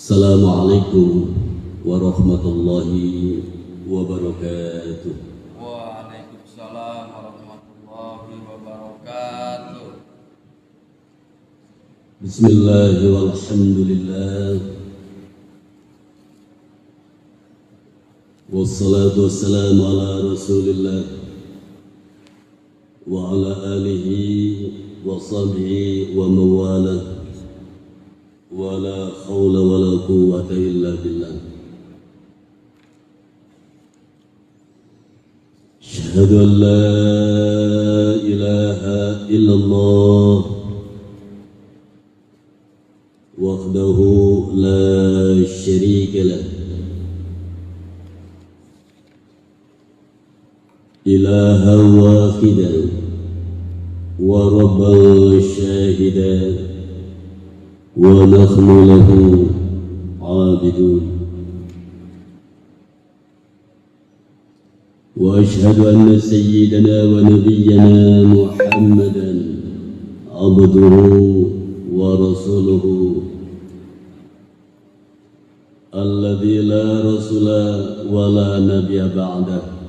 Assalamualaikum warahmatullahi wabarakatuh. Waalaikumsalam warahmatullahi wabarakatuh. Bismillah walhamdulillah wassalatu wassalamu ala rasulillah wa ala alihi wa sahbihi wa mawalah wa la hawla wa la quwwata illa billah. Asyhadu an la ilaha illallah wahdahu la syarika lah, ilaha wahidan wa rabban syahidan wa nahnu lahu abidun. Wa ashhadu anna sayyidana wa nabiyyana Muhammadan abduhu wa rasuluhu alladzi la rasula wa la nabiyya ba'dah.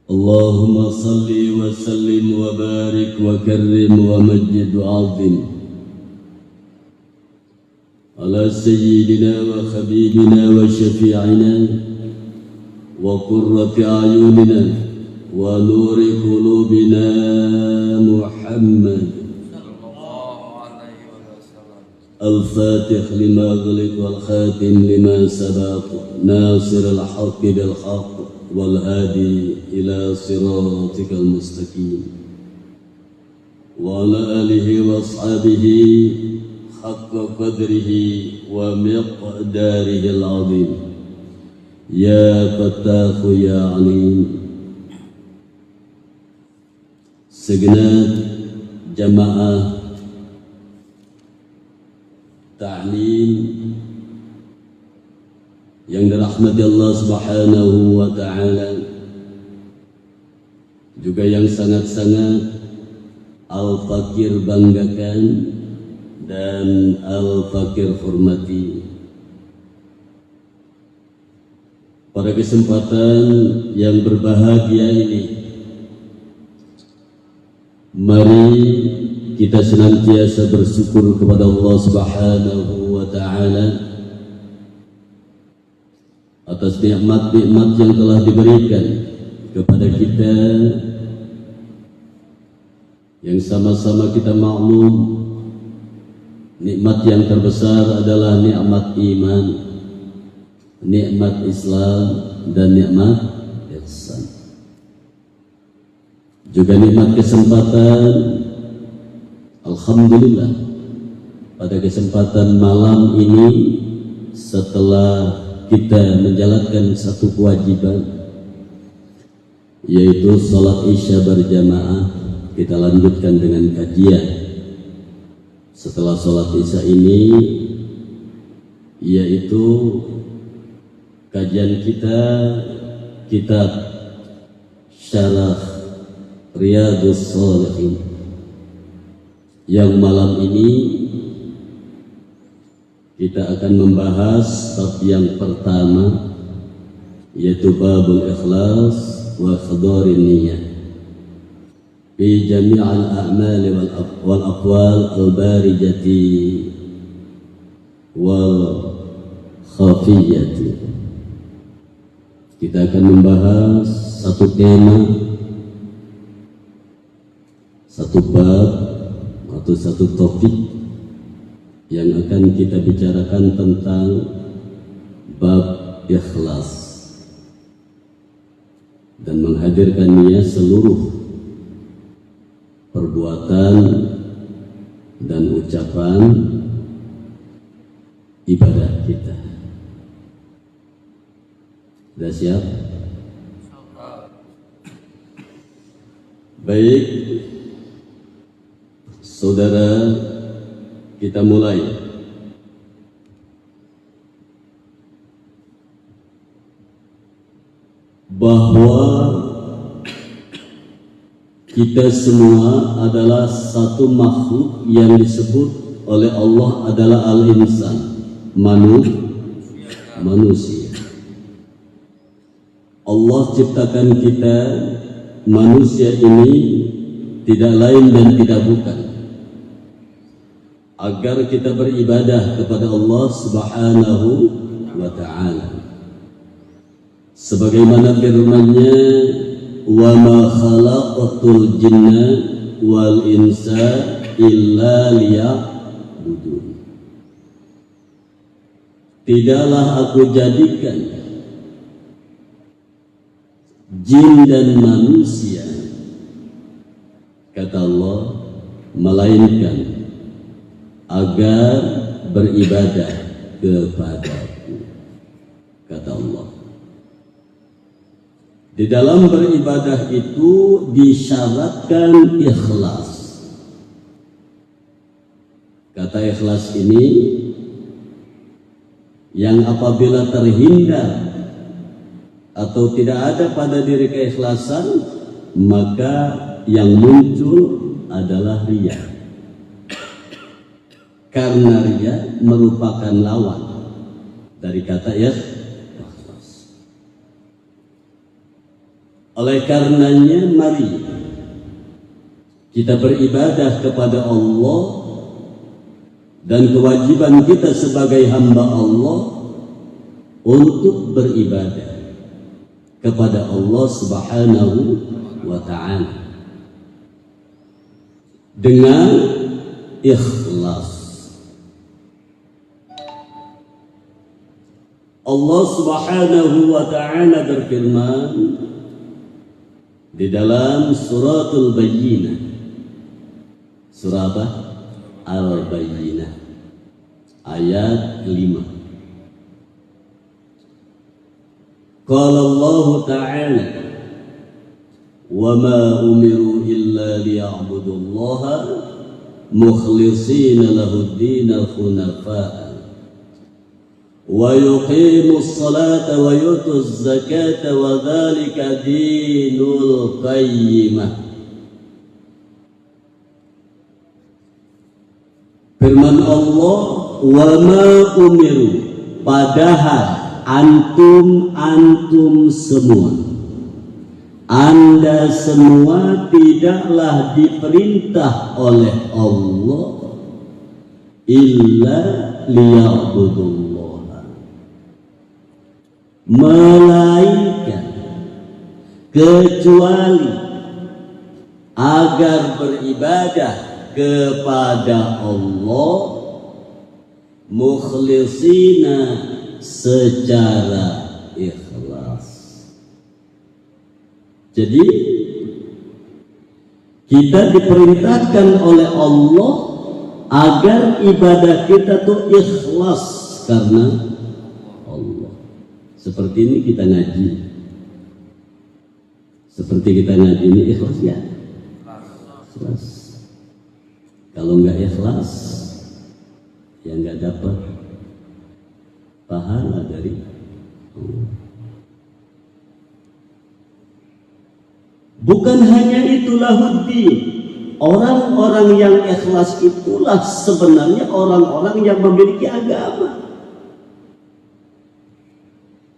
Allahumma salli wa sallim wa barik wa karrim wa majjid wa azim ala sayyidina wa habibina wa syafi'ina wa qurrati a'yunina wa nuri qulubina Muhammad al-fatih lima ghalib wal khatim lima sabaq nasir al-haqq bil haqq wal hadi ila siratikal mustaqim wa ala alihi wa ashabihi haqqa qadrihi wa miqdarihi al-azim. Ya Fattahu ya Alim. Segenap jamaah ta'lim yang dirahmati Allah Subhanahu wa ta'ala, juga yang sangat-sangat Al-Fakir banggakan dan Al-Fakir hormati. Pada kesempatan yang berbahagia ini, mari kita senantiasa bersyukur kepada Allah Subhanahu wa ta'ala atas nikmat-nikmat yang telah diberikan kepada kita, yang sama-sama kita maklum nikmat yang terbesar adalah nikmat iman, nikmat Islam, dan nikmat ihsan. Juga nikmat kesempatan. Alhamdulillah, pada kesempatan malam ini setelah kita menjalankan satu kewajiban, yaitu sholat isya berjamaah, kita lanjutkan dengan kajian. Setelah sholat isya ini, yaitu kajian kita kitab Syarah Riyadhus Shalihin, yang malam ini kita akan membahas bab yang pertama, yaitu babul ikhlas wa khadarin niyah fi jami' al-a'mal wal aqwal al-barijati wal khafiyati. Kita akan membahas satu tema, satu bab atau satu topik yang akan kita bicarakan tentang bab ikhlas dan menghadirkannya seluruh perbuatan dan ucapan ibadah kita. Sudah siap? Baik, saudara, kita mulai. Bahwa kita semua adalah satu makhluk yang disebut oleh Allah adalah al-insan, manusia. Allah ciptakan kita manusia ini tidak lain dan tidak bukan agar kita beribadah kepada Allah Subhanahu wa ta'ala. Sebagaimana firman-Nya, "Wa ma khalaqatul jinna wal insa illa liya'budun." Tidaklah aku jadikan jin dan manusia, kata Allah, melainkan agar beribadah kepadaku, kata Allah. Di dalam beribadah itu disyaratkan ikhlas. Kata ikhlas ini yang apabila terhindar atau tidak ada pada diri keikhlasan, maka yang muncul adalah riya. Karena riya merupakan lawan dari kata ikhlas. Oleh karenanya mari kita beribadah kepada Allah, dan kewajiban kita sebagai hamba Allah untuk beribadah kepada Allah Subhanahu wa ta'ala dengan ikhlas. Allah Subhanahu wa ta'ala berfirman di dalam suratul Bayyinah, surah apa? Al-Bayyinah ayat 5. Qala Allah ta'ala, "Wa ma umiru illa liya'budullaha mukhlishina lahud-din hunafa'a wa yuqimus salata wa yutuz zakata wa dzalika dinul qayyimah." Firman Allah, "Wa ma umiru," padahal antum semua, Anda semua tidaklah diperintah oleh Allah illa liya'budullah, melainkan kecuali agar beribadah kepada Allah mukhlishina, secara ikhlas. Jadi kita diperintahkan oleh Allah agar ibadah kita tuh ikhlas karena Allah. Seperti ini kita ngaji. Seperti kita ngaji ini ikhlas ya? Ikhlas. Kalau nggak ikhlas, ya nggak dapat pahala dari Allah. Bukan hanya itulah huddin. Orang-orang yang ikhlas itulah sebenarnya orang-orang yang memiliki agama.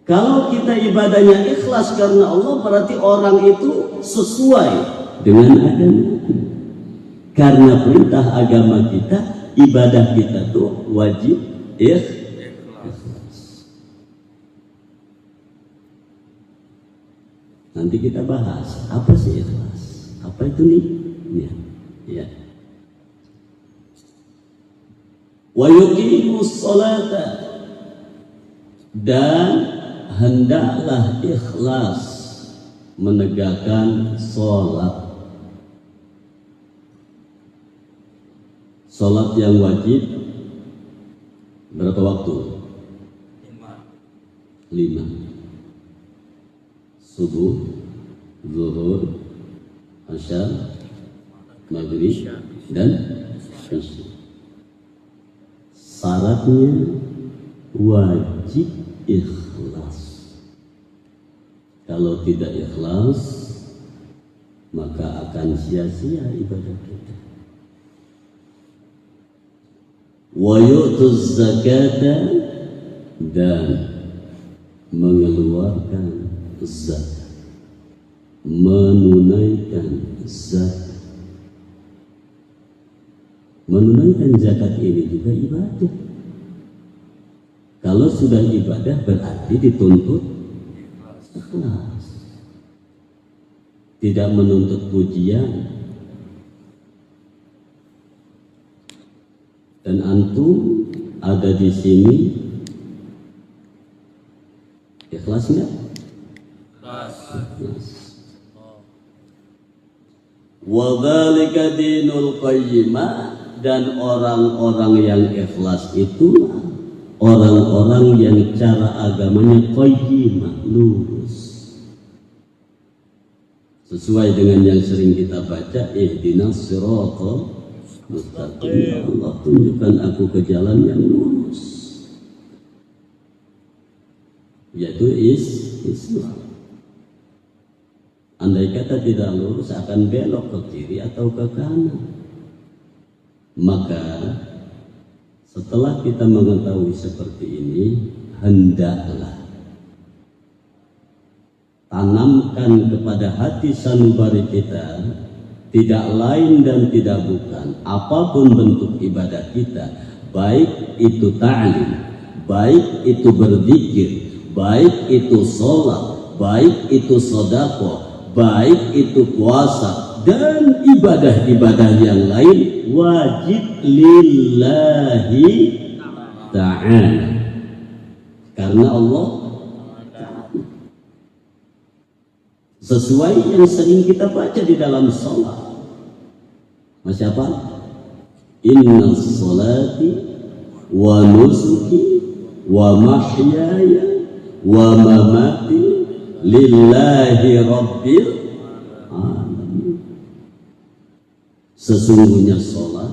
Kalau kita ibadahnya ikhlas karena Allah, berarti orang itu sesuai dengan agama. Karena perintah agama kita, ibadah kita tuh wajib ikhlas. Nanti kita bahas apa sih ikhlas, apa itu nih? Ya. Wa yuqimus salata, dan hendaklah ikhlas menegakkan sholat. Sholat yang wajib berapa waktu? 5. Subuh, zuhur, asar, maghrib, dan isya. Syaratnya wajib ikhlas. Kalau tidak ikhlas, maka akan sia-sia ibadah kita. Wa yu'tuz zakata, dan mengeluarkan zakat, menunaikan zakat. Menunaikan zakat ini juga ibadah. Kalau sudah ibadah berarti dituntut ikhlas. Tidak menuntut pujian. Dan antum ada di sini ikhlas enggak? Ikhlas. Wa dzalika dinul qayyimah, dan orang-orang yang ikhlas itu orang-orang yang cara agamanya qayyimah, lurus. Sesuai dengan yang sering kita baca, ihdinas siratal mustaqim, ya Allah tunjukkan aku ke jalan yang lurus, yaitu Islam. Andai kata tidak lurus akan belok ke kiri atau ke kanan. Maka setelah kita mengetahui seperti ini, hendaklah tanamkan kepada hati sanubari kita, tidak lain dan tidak bukan, apapun bentuk ibadah kita, baik itu ta'lim, baik itu berzikir, baik itu sholat, baik itu sedekah, baik itu puasa, dan ibadah-ibadah yang lain, wajib lillahi ta'ala, karena Allah sesuai yang sering kita baca di dalam sholat. Masya Allah, inna sholati wa nusuki wa mahyaya wa mamati lillahi rabbil alamin. Sesungguhnya sholat,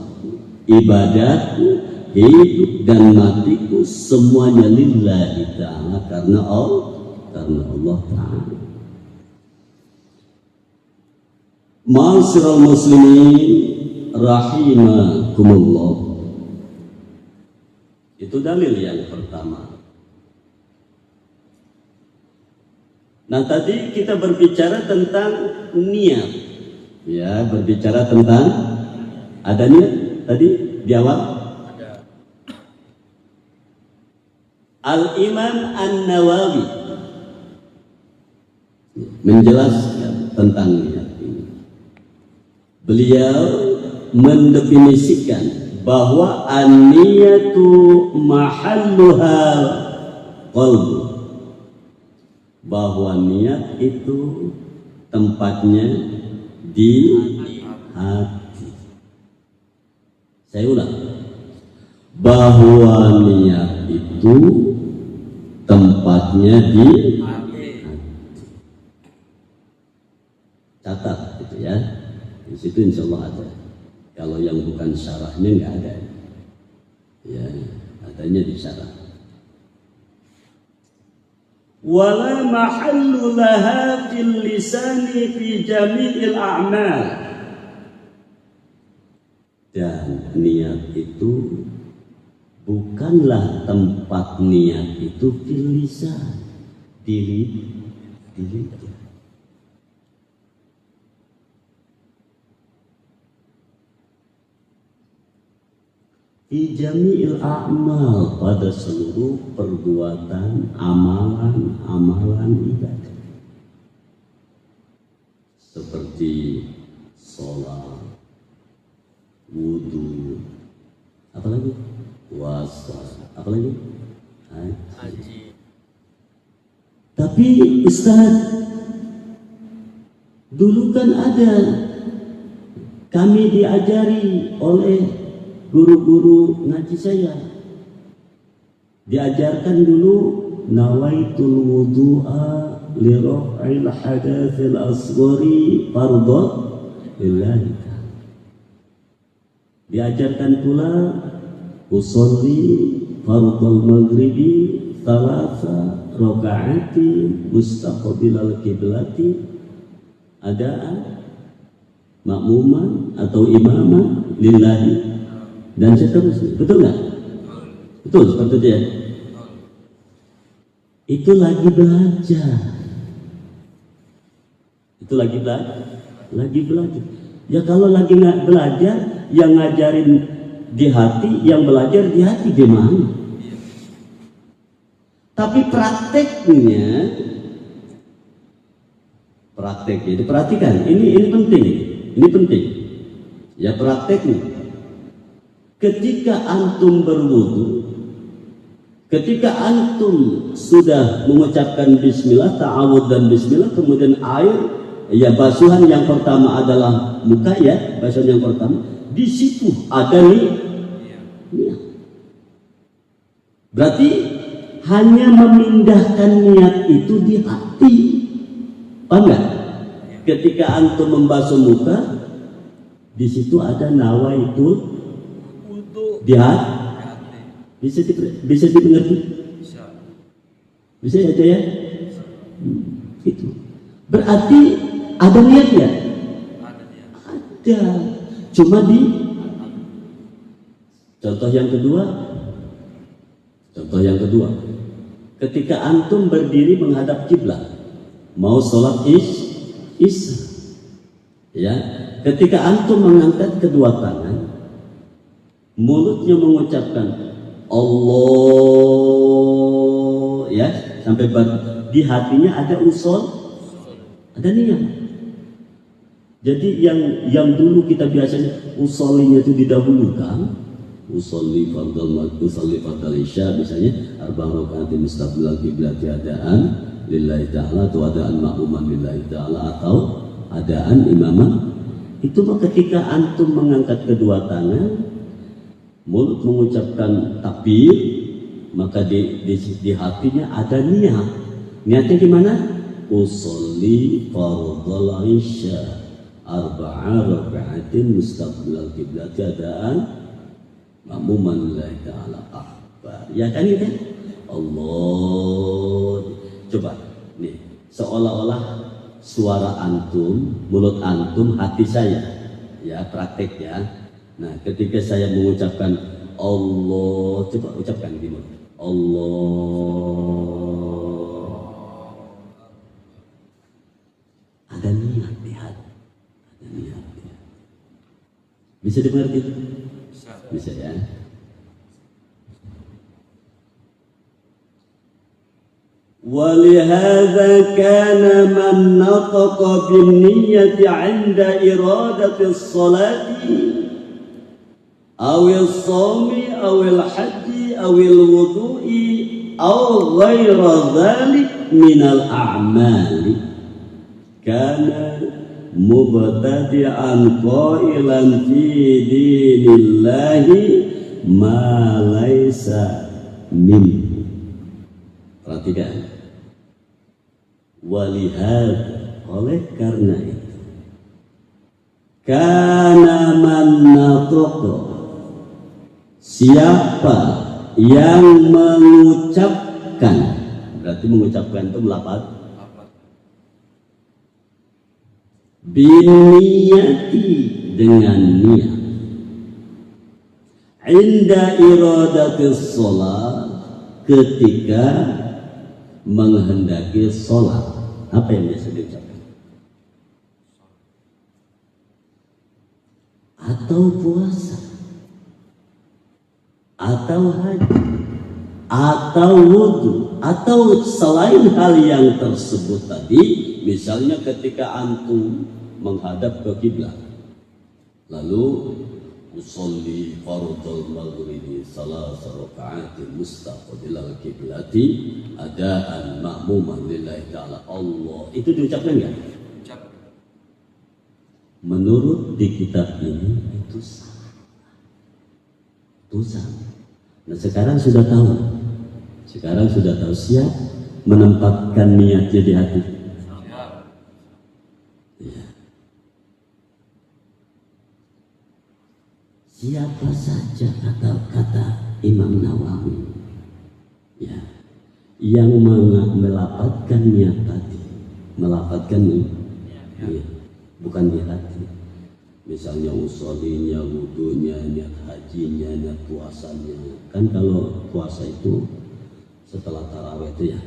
ibadahku, hidup dan matiku semuanya lillahi ta'ala, karena Allah ta'ala. Ma'asyiral muslimin rahimakumullah. Itu dalil yang pertama. Nah, tadi kita berbicara tentang niat. Ya, berbicara tentang ada niat tadi di awal. Ada. Al-Imam An-Nawawi menjelaskan tentang niat ini. Beliau mendefinisikan bahwa an-niyatu mahalluha qalbu, bahwa niat itu tempatnya di hati. Saya ulang, bahwa niat itu tempatnya di hati. Catat gitu ya. Di situ insya Allah ada. Kalau yang bukan syarahnya nggak ada. Ya, adanya di syarah. Wala mahallu laha fil lisani fi jami'il a'mal. Dan niat itu bukanlah tempat niat itu fil lisan, di lidah. Fi jami'il a'mal, pada seluruh perbuatan, amalan ibadah, seperti sholat, wudu, apalagi puasa, apalagi haji. Tapi Ustaz, dulu kan ada, kami diajari oleh guru-guru ngaji saya, diajarkan dulu nawaitul wudu'a li raf'il hadatsil asghari fardhu lillahi. Diajarkan pula usolli fardhul maghribi thalatha rakaati mustaqbilal qiblati adaan makmuman atau imaman lillahi dan seterusnya. Betul nggak? Betul seperti itu ya. Itu lagi belajar. Itu lagi belajar. Ya kalau lagi nggak belajar, yang ngajarin di hati, yang belajar di hati gimana? Tapi prakteknya diperhatikan. Ini penting. Ya prakteknya. Ketika antum berwudu, ketika antum sudah mengucapkan bismillah, ta'awudz dan bismillah, kemudian air, ya basuhan yang pertama adalah muka ya, basuhan yang pertama, di situ ada niat. Berarti hanya memindahkan niat itu di hati. Paham nggak? Ketika antum membasuh muka, di situ ada nawaitul di hati. Bisa dimengerti? Bisa ya ya? Itu. Berarti ada niatnya? Ada. Cuma di contoh yang kedua. Ketika antum berdiri menghadap kiblat, mau sholat isya. Ya, ketika antum mengangkat kedua tangan, mulutnya mengucapkan Allah, ya, sampai di hatinya ada ada niat. Jadi yang dulu kita biasanya usolinya itu didahulukan, usolli fardal isya misalnya, arba'ah raka'atin mustaqbilal qiblati adaan lillahi ta'ala, atau adaan ma'muman lillahi ta'ala, atau adaan imaman. Itu mah ketika antum mengangkat kedua tangan, mulut mengucapkan takbir, maka di hatinya ada niat. Niatnya gimana? Usolli fardal isya arba'ah raka'atin mustaqbilal qiblati adaan ma'muman lillahi ta'ala akbar. Ya kan gitu? Allah. Coba nih, seolah-olah suara antum, mulut antum, hati saya. Ya, praktek ya. Nah, ketika saya mengucapkan Allah, coba ucapkan di mulut. Allah. Ada niat di hati. Ada niat. Bisa dimengerti? Bisa ya. ولهذا كان من نطق بالنية عند إرادة الصلاة أو الصوم أو الحج أو الوضوء أو غير ذلك من الأعمال كان مبتدعا قائلا في دين الله ما ليس منه. Perhatikan. Walihad, oleh karena itu, karena man natoko, siapa yang mengucapkan, berarti mengucapkan itu melafaz, biniyati dengan niat, inda iradatis sholat, ketika menghendaki sholat. Apa yang biasa diucapkan? Atau puasa, atau haji, atau wudhu, atau selain hal yang tersebut tadi. Misalnya ketika antum menghadap ke kiblat, lalu usolli fardal maghribi salasa raka'atin mustaqbilal qiblati adaan ma'muman lillahi ta'ala Allah. Itu diucapkan enggak? Menurut di kitab ini itu salah. Itu salah. Nah, sekarang sudah tahu. Siap menempatkan niatnya di hati. Siapa saja kata Imam Nawawi, ya, yang melapatkan niat tadi, melapatkan niat, ya, bukan niat tadi, Misalnya usolinya, wudunya, niat hajinya, niat puasanya. Kan kalau puasa itu setelah tarawih itu ya,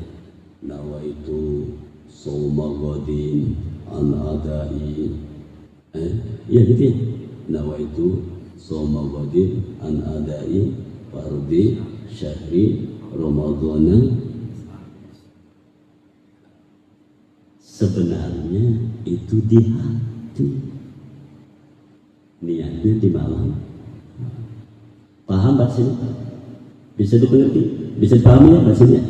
nawaitu shauma ghadin an adai, iya gitu ya, nawaitu shauma ghadin an adai fardhi syahri ramadhana. Sebenarnya itu di hati, niatnya di malam. Paham bahasanya? Bisa dimengerti? Bisa dipahami ya bahasanya?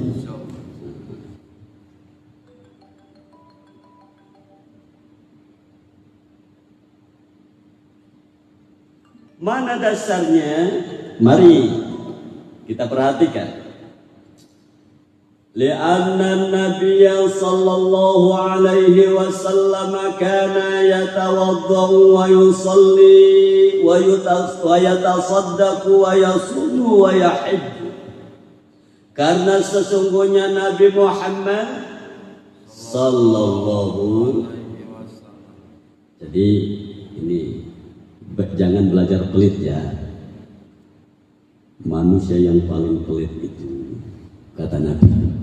Mana dasarnya? Mari kita perhatikan. Li'anna Nabiya sallallahu alaihi wasallam kana yatawaddau wa yusalli wa yatasaddaqu wa yasumu wa yahijju. Karena sesungguhnya Nabi Muhammad sallallahu. Jadi ini jangan belajar pelit ya. Manusia yang paling pelit itu, kata Nabi,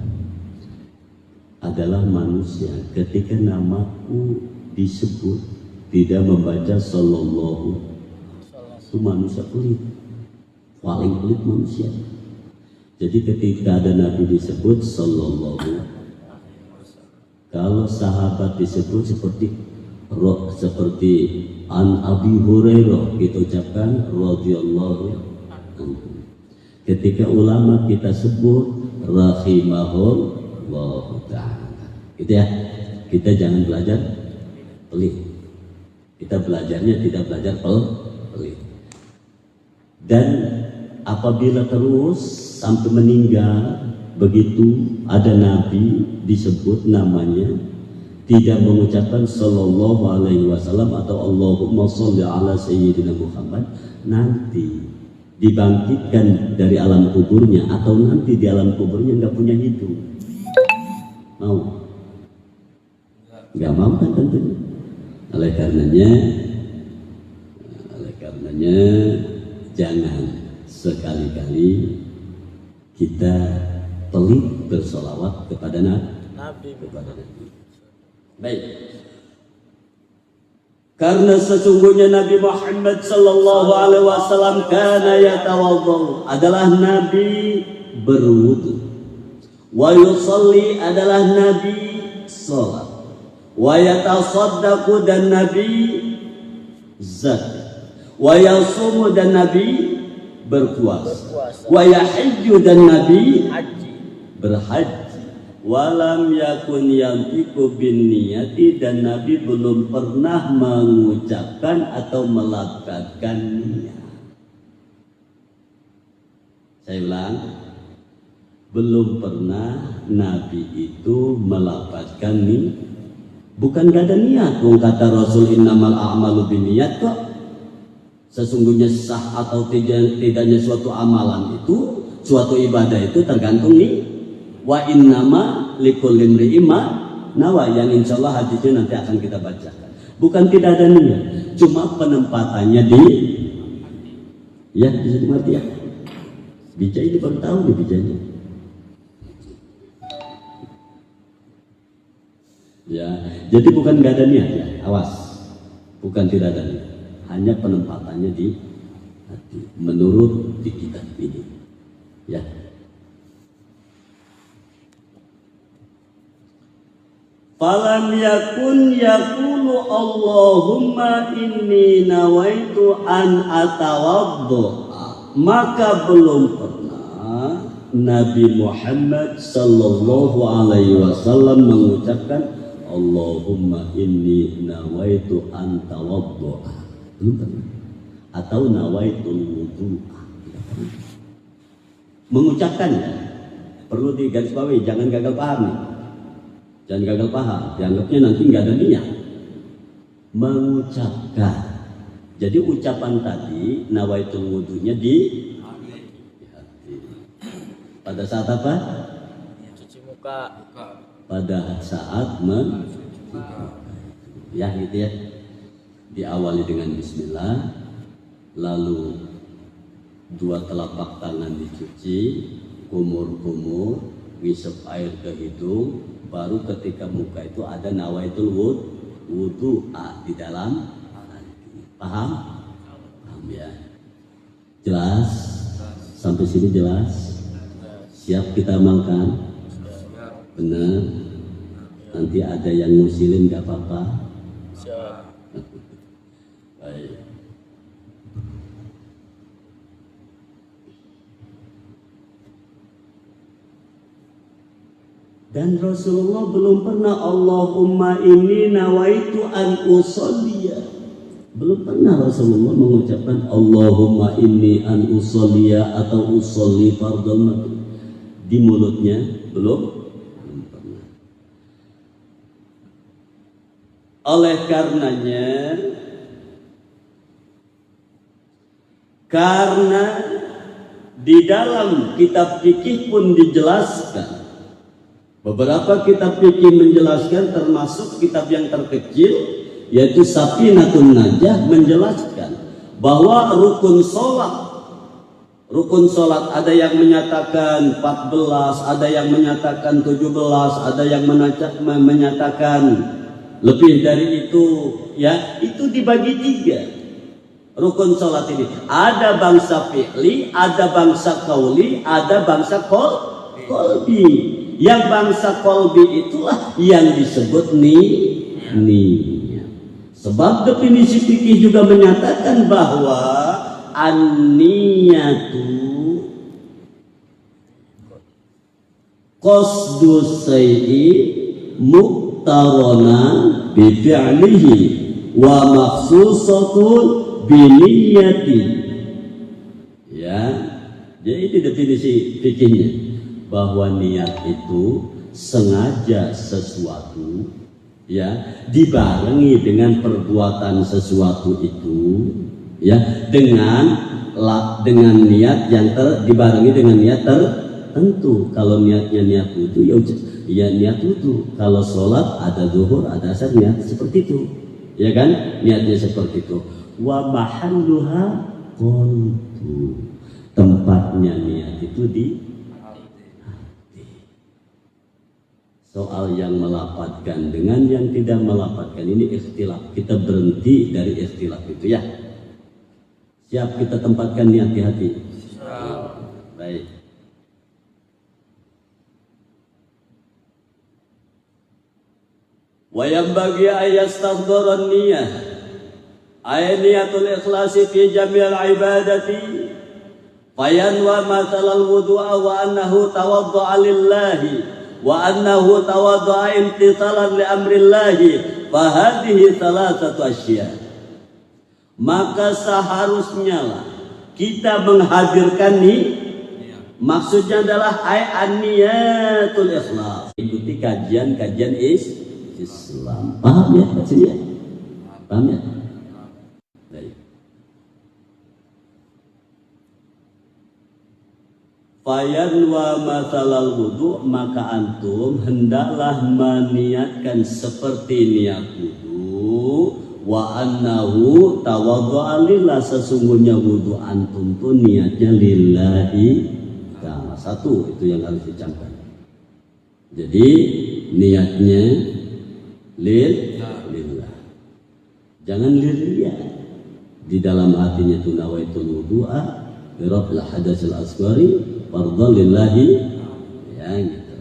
adalah manusia ketika namaku disebut tidak membaca sallallahu. Itu manusia pelit, paling pelit manusia. Jadi ketika ada Nabi disebut sallallahu, kalau sahabat disebut seperti an Abi Hurairah kita ucapkan radhiyallahu anhu. Ketika ulama kita sebut rahimahullah ta'ala, gitu ya. Kita jangan belajar pelit. Kita belajarnya tidak belajar pelit. Dan apabila terus sampai meninggal, begitu ada Nabi disebut namanya, tidak mengucapkan sallallahu alaihi wasallam atau Allahumma sholli ala sayyidina Muhammad, nanti dibangkitkan dari alam kuburnya atau nanti di alam kuburnya nggak punya hidup. Mau? Nggak mau kan tentunya. Oleh karenanya jangan sekali-kali kita pelit bersolawat kepada Nabi. Baik. Karena sesungguhnya Nabi Muhammad sallallahu alaihi wasallam kana yatawaddu, adalah Nabi berwudu. Wa yusalli, adalah Nabi salat. Wa yatasaddaqu, dan Nabi zakat. Wa yasumu, dan Nabi berpuasa. Wa yahijju, dan Nabi berhaji. Walam yakun yantiqu bin niyati, dan Nabi belum pernah mengucapkan atau melafazkan niat. Saya ulang, belum pernah Nabi itu melafazkan niat. Bukan gak ada niat, kata Rasul innamal a'malu binniyat kok. Sesungguhnya sah atau tidaknya suatu amalan itu, suatu ibadah itu tergantung nih. Wa innama likulli imri'in ma nawa, yang insyaallah hadisnya nanti akan kita bacakan. Bukan tidak ada niat, cuma penempatannya di, ya bisa dimengerti ya. Bija ini baru tahu nih bijanya. Ya, jadi bukan nggak ada niat ya, awas. Bukan tidak ada niat, hanya penempatannya di hati menurut di kitab ini. Ya. Falam yakun yaqulu Allahumma inni nawaitu an atawaddu, maka belum pernah Nabi Muhammad sallallahu alaihi wasallam mengucapkan Allahumma inni nawaitu an tawaddu, belum pernah, atau nawaitu wudu. Mengucapkannya perlu digarisbawahi, jangan gagal paham nih. Jangan gagal paham, dianggapnya nanti nggak ada niat. Mengucapkan. Jadi ucapan tadi nawaitul wudunya di hati. Pada saat apa? Cuci muka. Pada saat ya gitu ya. diawali dengan bismillah, lalu dua telapak tangan dicuci, kumur-kumur, ngisep air ke hidung, baru ketika muka itu ada nawaitul wudu di dalam hati. Paham? Paham ya? Jelas? Sampai sini jelas? Siap kita amalkan? Benar? Nanti ada yang ngusilin gak apa-apa? Baik. Dan Rasulullah belum pernah Allahumma inni nawaitu an usolliya. Belum pernah Rasulullah mengucapkan Allahumma inni an usolliya atau usolli fardhu maghrib di mulutnya. Belum pernah. Oleh karenanya, karena di dalam kitab fikih pun dijelaskan, beberapa kitab fikih menjelaskan, termasuk kitab yang terkecil yaitu Safinatun Najah, menjelaskan bahwa rukun sholat ada yang menyatakan 14, ada yang menyatakan 17, ada yang menyatakan lebih dari itu, ya, itu dibagi 3 rukun sholat ini. Ada bangsa fi'li, ada bangsa qauli, ada bangsa qalbi. Yang bangsa qalbi itulah yang disebut niyat. Sebab definisi fikih juga menyatakan bahwa an-niyatu qasdu syai'i muqtaronan bi fi'lihi wa makhsusatun bi niyyati. Ya, jadi itu definisi fikihnya, bahwa niat itu sengaja sesuatu, ya, dibarengi dengan perbuatan sesuatu itu, ya, dengan niat yang dibarengi dengan niat tertentu. Kalau niatnya niat wudu, ya niat wudu. Kalau sholat ada zuhur, ada asar, niat seperti itu, ya kan, niatnya seperti itu. Wa mahalluha qalbu, tempatnya niat itu di soal yang melapatkan dengan yang tidak melapatkan ini ikhtilaf. Kita berhenti dari ikhtilaf itu, ya. Siap kita tempatkan niat di hati. Baik. Wa yanbaghi ayastahdharan niyah ay niyatul ikhlasi fi jami'il ibadati fayanwa mathalal wudu'a wa annahu tawaddu'a lillahi wa annahu tawaddu'a imtithalan li amrillahi fa hadhihi thalathatu asya. Maka seharusnya lah kita menghadirkan maksudnya adalah an-niyatul ikhlas. Ikuti kajian Islam. Paham ya maksudnya? Paham ya? Baik. Fayanwa masalal wudu, maka antum hendaklah meniatkan seperti niat wudu. Wa annahu tawaddu'a lillah, sesungguhnya wudu antum pun niatnya lillahi ta'ala. Satu, itu yang harus dicamkan. Jadi niatnya lillah, jangan liriya. Di dalam hatinya itu nawaitul wudu'a bi raf'il hadatsil asghari fardhan lillahi, ya gitu.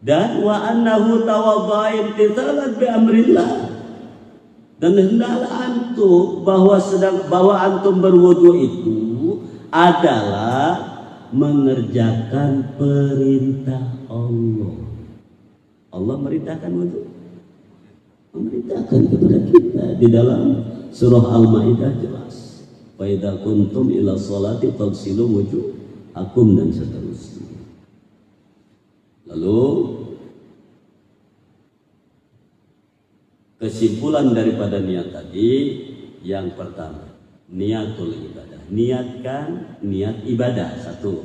Dan wa annahu tawadda'a imtithalan bi amrillah, dan hendaklah antum bahwa antum berwudu itu adalah mengerjakan perintah Allah. Allah merintahkan wudu, memerintahkan kepada kita di dalam surah Al-Maidah jelas. Fa idza kuntum ila sholati faghsilu wujuhakum dan seterusnya. Lalu kesimpulan daripada niat tadi, yang pertama niatul ibadah, niatkan niat ibadah, satu.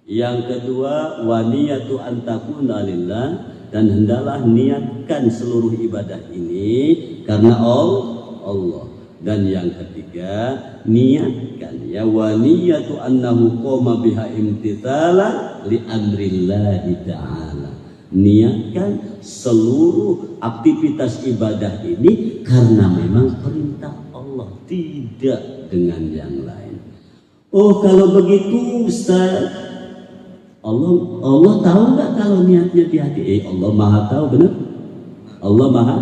Yang kedua wa niyatu an takuna lillah, dan hendaklah niatkan seluruh ibadah ini karena Allah. Dan yang ketiga, niatkan ya wa niyatu annahu qoma biha imtithala li amrillahi ta'ala. Niatkan seluruh aktivitas ibadah ini karena memang perintah Allah, tidak dengan yang lain. Oh, kalau begitu Ustaz, Allah tahu nggak kalau niatnya di hati? Allah Maha tahu, benar? Allah Maha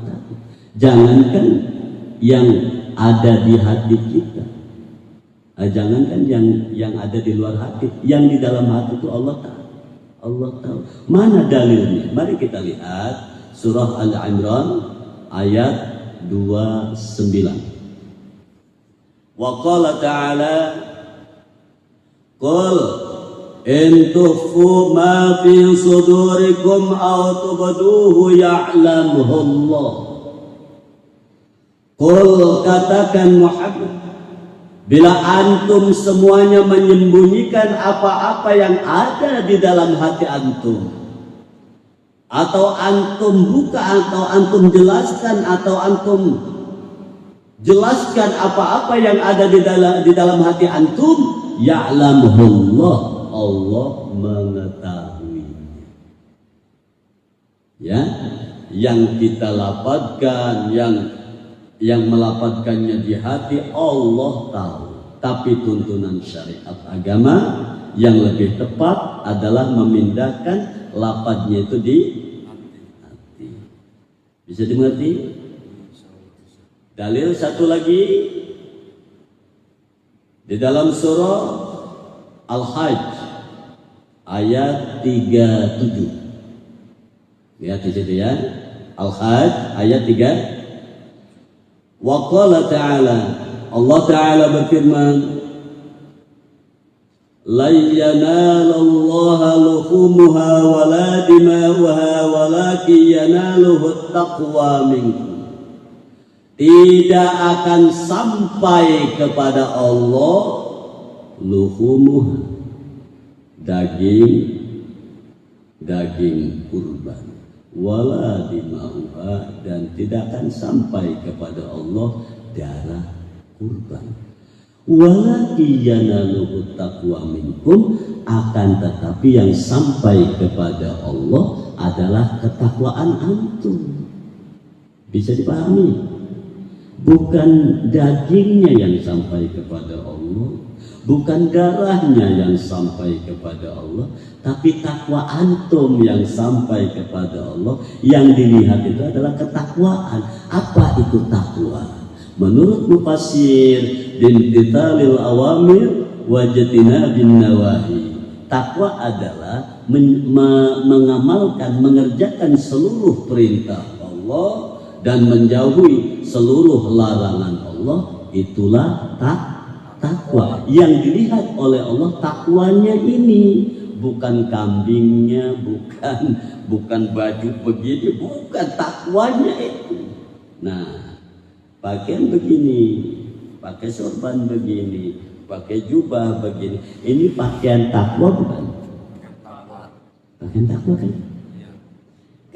tahu. Jangankan yang ada di hati kita, jangankan yang ada di luar hati, yang di dalam hati itu Allah tahu. Allah tahu. Mana dalilnya? Mari kita lihat surah Al-Imran ayat 29. Wa qala ta'ala qul in tukhfu ma fi sudurikum aw tubduhu ya'lamuhu Allah. Qul, katakan Muhammad, bila antum semuanya menyembunyikan apa-apa yang ada di dalam hati antum, atau antum buka, atau antum jelaskan, atau antum jelaskan apa-apa yang ada di dalam hati antum, ya'lamuhullah, Allah mengetahui. Ya, yang kita lafadzkan, yang melafadzkannya di hati Allah tahu. Tapi tuntunan syariat agama yang lebih tepat adalah memindahkan lafadznya itu di hati. Bisa dimengerti? Dalil satu lagi di dalam surah Al-Hajj ayat 37. Lihat di situ ya. Al-Hajj ayat 3. Wa qala ta'ala, Allah Ta'ala berfirman, la yanalallaha luhumuha wala dima'uha walakin yanaluhu taqwa minkum. Tidak akan sampai kepada Allah luhumuha, daging kurban, wala dima'uha, dan tidak akan sampai kepada Allah darah kurban. Walakin yanaluhu taqwa minkum, akan tetapi yang sampai kepada Allah adalah ketakwaan antum. Bisa dipahami? Bukan dagingnya yang sampai kepada Allah, bukan darahnya yang sampai kepada Allah, tapi takwa antum yang sampai kepada Allah. Yang dilihat itu adalah ketakwaan. Apa itu takwa? Menurut mufassir, dimtitalil awamir wajtina bin nawahi. Takwa adalah mengamalkan, mengerjakan seluruh perintah Allah dan menjauhi seluruh larangan Allah. Itulah takwa. Yang dilihat oleh Allah takwanya ini, bukan kambingnya, bukan baju begini, bukan, takwanya itu. Nah, pakaian begini, pakai sorban begini, pakai jubah begini, ini pakaian takwa bukan? Pakaian takwa kan?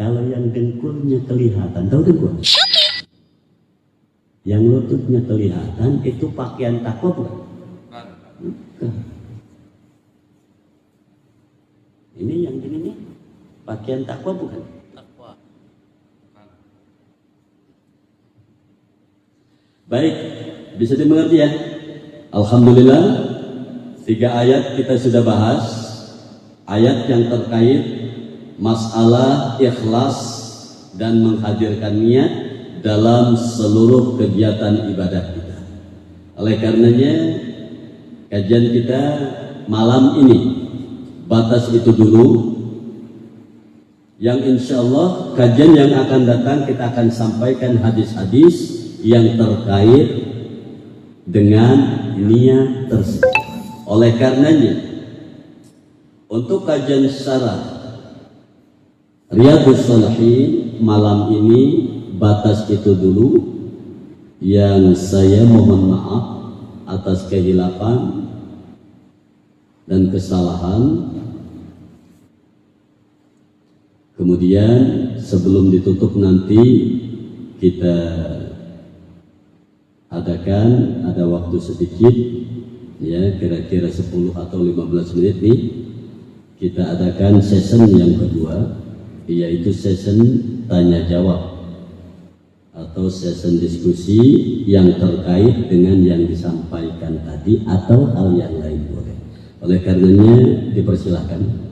Kalau yang dengkulnya kelihatan, tahu dengkul? Yang lututnya kelihatan, itu pakaian takwa bukan? Bukan. Ini yang gini nih, pakaian takwa bukan? Takwa. Baik, bisa dimengerti ya? Alhamdulillah, 3 ayat kita sudah bahas. Ayat yang terkait masalah ikhlas dan menghadirkan niat dalam seluruh kegiatan ibadah kita. Oleh karenanya, kajian kita malam ini batas itu dulu. Yang insya Allah kajian yang akan datang kita akan sampaikan hadis-hadis yang terkait dengan niat tersebut. Oleh karenanya, untuk kajian syarah Riyadhus Shalihin malam ini batas itu dulu. Yang saya mohon maaf atas kehilapan dan kesalahan. Kemudian sebelum ditutup nanti kita adakan ada waktu sedikit, ya kira-kira 10 atau 15 menit nih, kita adakan session yang kedua, yaitu session tanya jawab atau session diskusi yang terkait dengan yang disampaikan tadi atau hal yang lain boleh. Oleh karenanya dipersilahkan